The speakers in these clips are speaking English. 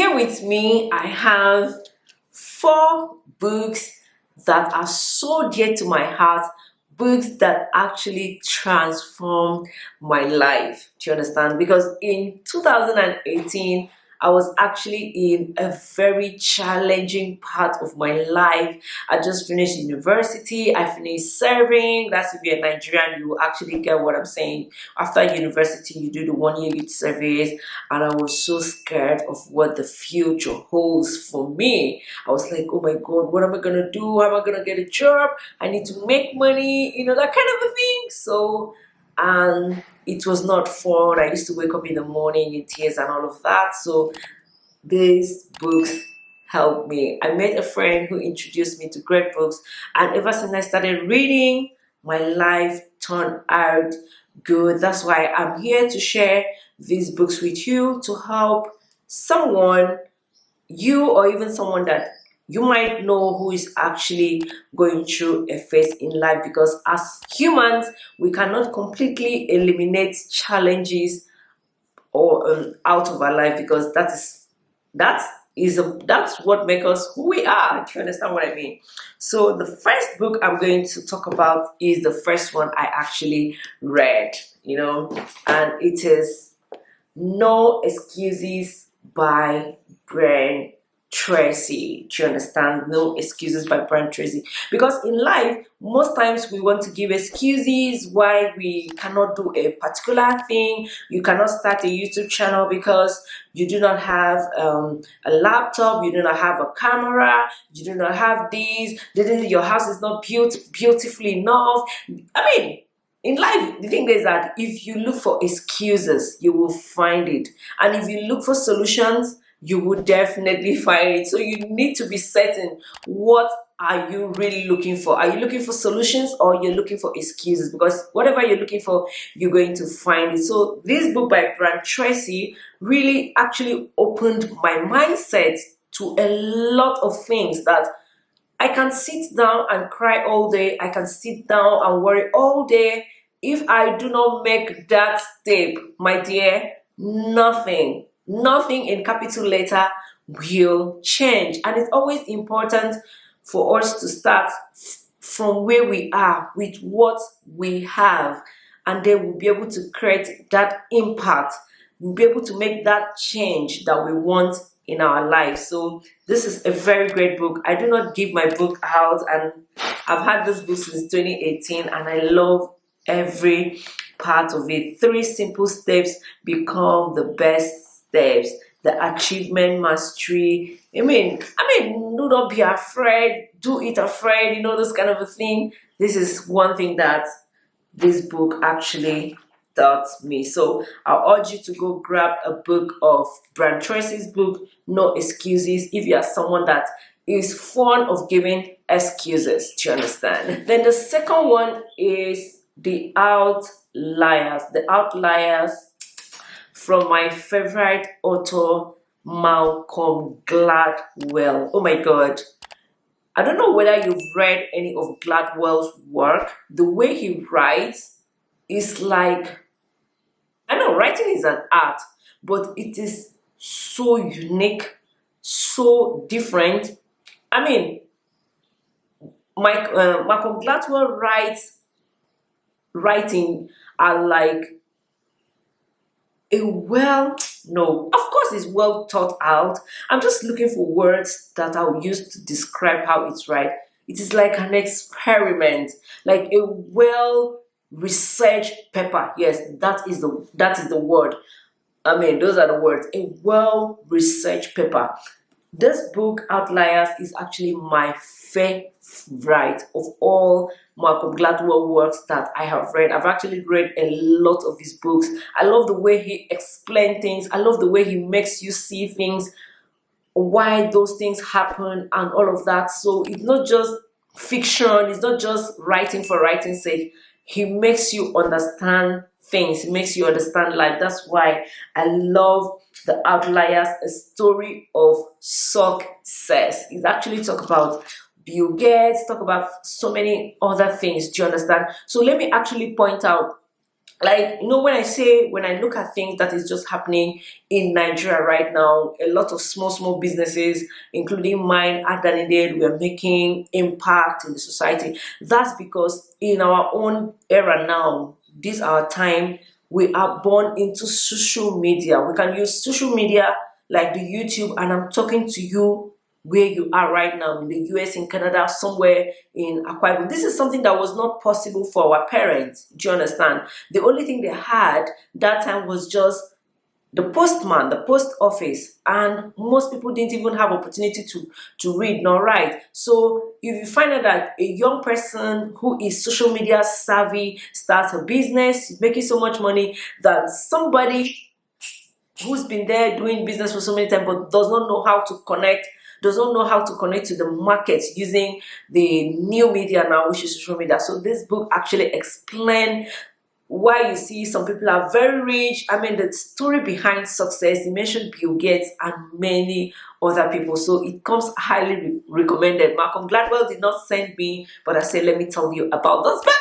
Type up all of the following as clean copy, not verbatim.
Here with me, I have 4 books that are so dear to my heart, books that actually transformed my life. Do you understand? Because in 2018, I was actually in a very challenging part of my life. I just finished university, I finished serving. That's if you're Nigerian, you will actually get what I'm saying. After university, you do the 1 year youth service, and I was so scared of what the future holds for me. I was like, oh my god, what am I gonna do? How am I gonna get a job? I need to make money, that kind of a thing. So, and it was not fun. I used to wake up in the morning in tears and all of that. So these books helped me. I met a friend who introduced me to great books, and ever since I started reading, my life turned out good. That's why I'm here to share these books with you to help someone, you or even someone that you might know who is actually going through a phase in life, because as humans we cannot completely eliminate challenges or out of our life, because that's what makes us who we are. Do you understand what I mean? So the first book I'm going to talk about is the first one I actually read, and it is No Excuses by Brian Tracy. Do you understand? No Excuses by Brian Tracy. Because in life, most times we want to give excuses why we cannot do a particular thing. You cannot start a YouTube channel because you do not have a laptop, you do not have a camera, you do not have these, your house is not built beautifully enough. I mean, in life, the thing is that if you look for excuses, you will find it. And if you look for solutions, you will definitely find it. So you need to be certain, what are you really looking for? Are you looking for solutions, or you're looking for excuses? Because whatever you're looking for, you're going to find it. So this book by Brian Tracy really actually opened my mindset to a lot of things, that I can sit down and cry all day. I can sit down and worry all day. If I do not make that step, my dear, nothing in capital letter will change. And it's always important for us to start from where we are with what we have, and then we'll be able to create that impact. We'll be able to make that change that we want in our life. So this is a very great book. I do not give my book out, and I've had this book since 2018, and I love every part of it. 3 simple steps become the best steps. The achievement mastery. I mean, do not be afraid. Do it afraid. This kind of a thing. This is one thing that this book actually taught me. So I urge you to go grab a book of Brian Tracy's book, No Excuses, if you are someone that is fond of giving excuses. Do you understand? Then the second one is The Outliers. The Outliers, from my favorite author, Malcolm Gladwell. Oh my god. I don't know whether you've read any of Gladwell's work. The way he writes is like, I know writing is an art, but it is so unique, so different. I mean, Malcolm Gladwell writing are like no, of course it's well thought out. I'm just looking for words that I'll use to describe how it's right. It is like an experiment, like a well researched paper. Yes, that is the word. I mean, those are the words. A well researched paper. This book, Outliers, is actually my favorite of all Malcolm Gladwell works that I have read. I've actually read a lot of his books. I love the way he explains things. I love the way he makes you see things, why those things happen, and all of that. So it's not just fiction. It's not just writing for writing's sake. He makes you understand things. He makes you understand life. That's why I love The Outliers, a story of success. It's actually talk about Bill Gates, talk about so many other things. Do you understand? So let me actually point out like, when I look at things that is just happening in Nigeria right now, a lot of small businesses, including mine, Adanided, we are making impact in the society. That's because in our own era now, this our time, we are born into social media. We can use social media like the YouTube, and I'm talking to you where you are right now in the US, in Canada, somewhere in Akwa Ibom. This is something that was not possible for our parents. Do you understand? The only thing they had that time was just the postman, the post office, and most people didn't even have opportunity to read nor write. So if you find out that a young person who is social media savvy starts a business, making so much money, that somebody who's been there doing business for so many times but does not know how to connect, does not know how to connect to the market using the new media now, which is social media. So this book actually explains why you see some people are very rich. I mean, the story behind success. He mentioned Bill Gates and many other people. So it comes highly recommended. Malcolm Gladwell did not send me, but I said, let me tell you about this book.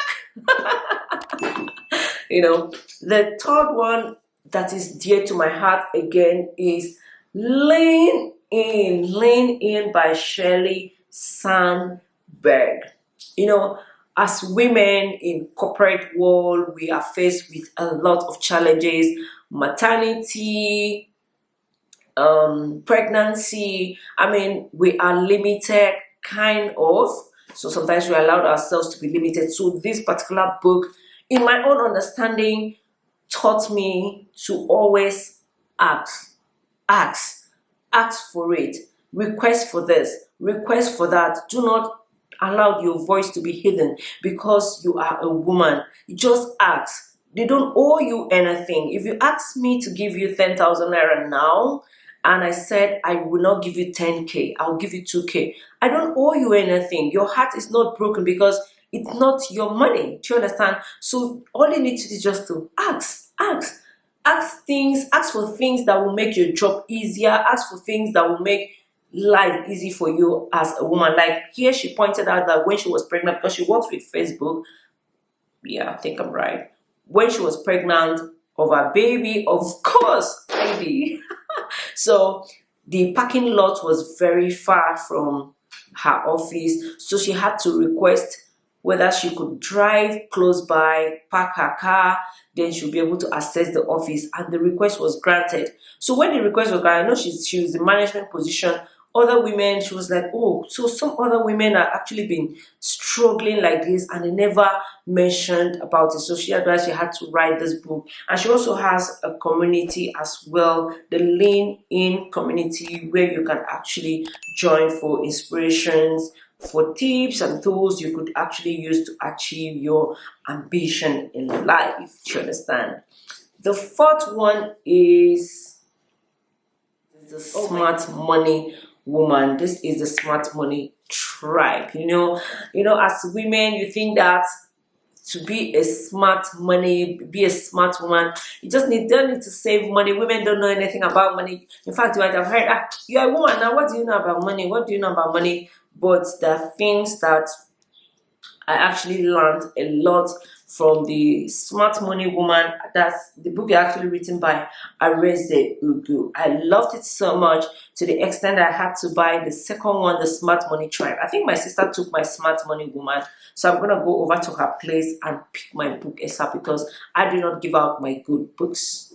The third one that is dear to my heart again is Lean In by Shirley Sandberg. As women in corporate world, we are faced with a lot of challenges: maternity, pregnancy. I mean, we are limited, kind of. So sometimes we allow ourselves to be limited. So this particular book, in my own understanding, taught me to always ask, ask for it, request for this, request for that. Do not allow your voice to be hidden because you are a woman. You just ask. They don't owe you anything. If you ask me to give you 10,000 naira now, and I said I will not give you 10k, I'll give you 2k. I don't owe you anything. Your heart is not broken because it's not your money. Do you understand? So all you need to do is just to ask. Ask for things that will make your job easier. Ask for things that will make life easy for you as a woman. Like here, she pointed out that when she was pregnant, because she works with Facebook, yeah, I think I'm right. When she was pregnant of a baby, of course, baby. So the parking lot was very far from her office, so she had to request whether she could drive close by, park her car, then she'll be able to access the office. And the request was granted. So when the request was granted, I know she was in management position. Other women, she was like, oh, so some other women are actually been struggling like this, and they never mentioned about it. So she advised she had to write this book. And she also has a community as well, the Lean In community, where you can actually join for inspirations, for tips and tools you could actually use to achieve your ambition in life. Do you understand? The fourth one is the Smart Money Woman. This is the Smart Money Tribe. As women, you think that to be a smart woman, you just don't need to save money. Women don't know anything about money. In fact, you might have heard, you're a woman now, what do you know about money? What do you know about money? But there are things that I actually learned a lot from the Smart Money Woman. That's the book is actually written by Areze Ugu. I loved it so much to the extent that I had to buy the second one, the Smart Money Tribe. I think my sister took my Smart Money Woman, so I'm gonna go over to her place and pick my book ASAP because I do not give out my good books.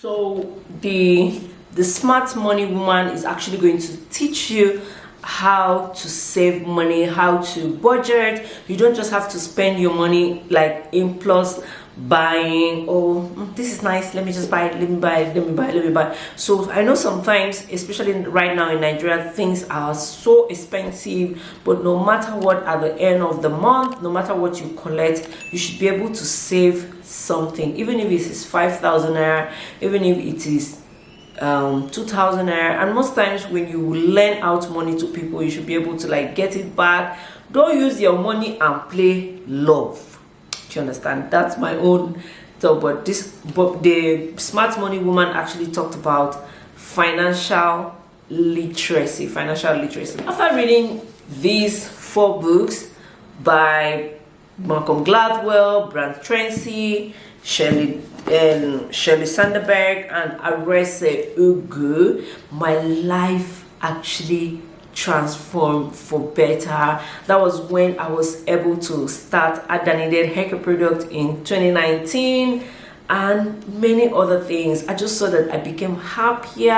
So the Smart Money Woman is actually going to teach you how to save money, how to budget. You don't just have to spend your money like impulse buying. Oh, this is nice, let me just buy it, let me buy. So I know sometimes, especially right now in Nigeria, things are so expensive, but no matter what, at the end of the month, no matter what you collect, you should be able to save something, even if it is 5,000 naira, even if it is 2,000 naira. And most times when you lend out money to people, you should be able to like get it back. Don't use your money and play love. Do you understand? That's my own thought. But the Smart Money Woman actually talked about financial literacy. After reading these 4 books by Malcolm Gladwell, Brand Tracy, Shirley Sandberg and Arese Ugu, my life actually transformed for better. That was when I was able to start Adanated hair product in 2019 and many other things. I just saw that I became happier,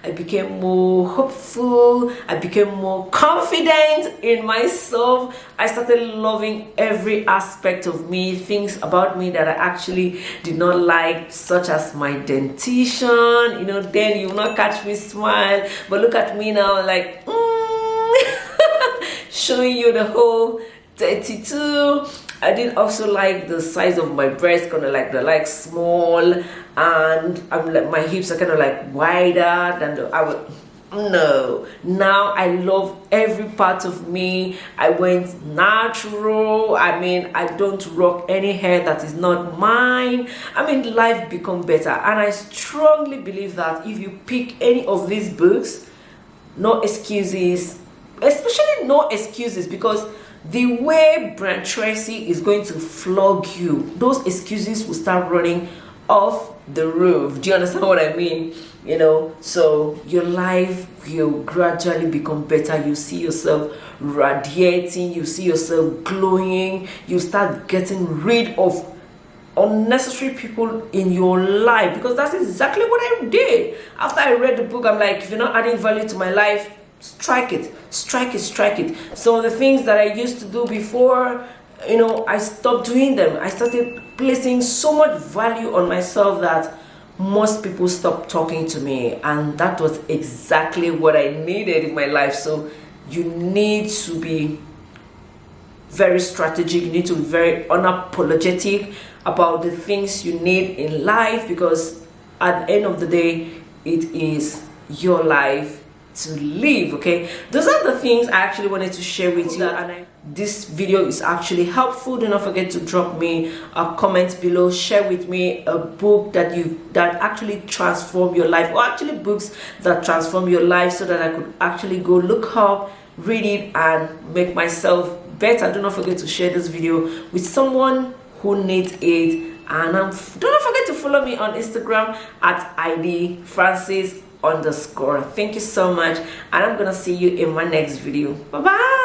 I became more hopeful, I became more confident in myself. I started loving every aspect of me, things about me that I actually did not like, such as my dentition. You know, then you will not catch me smile, but look at me now, like showing you the whole 32. I did also like the size of my breast, kind of like the small, and I'm like my hips are kind of like wider than no. Now I love every part of me. I went natural. I mean, I don't rock any hair that is not mine. I mean, life become better, and I strongly believe that if you pick any of these books, no excuses, especially no excuses, because the way Brand Tracy is going to flog you, those excuses will start running off the roof. Do you understand what I mean? You know, so your life will gradually become better. You see yourself radiating, you see yourself glowing, you start getting rid of unnecessary people in your life, because that's exactly what I did. After I read the book, I'm like, if you're not adding value to my life, strike it, strike it, strike it. So the things that I used to do before, you know, I stopped doing them. I started placing so much value on myself that most people stopped talking to me, and that was exactly what I needed in my life. So you need to be very strategic, you need to be very unapologetic about the things you need in life, because at the end of the day, it is your life to live. Okay, those are the things I actually wanted to share with you, and this video is actually helpful. Do not forget to drop me a comment below, share with me a book that actually transform your life, or actually books that transform your life, so that I could actually go look up, read it, and make myself better. Do not forget to share this video with someone who needs it, and do not forget to follow me on Instagram at @idfrancis_. Thank you so much, and I'm gonna see you in my next video. Bye bye.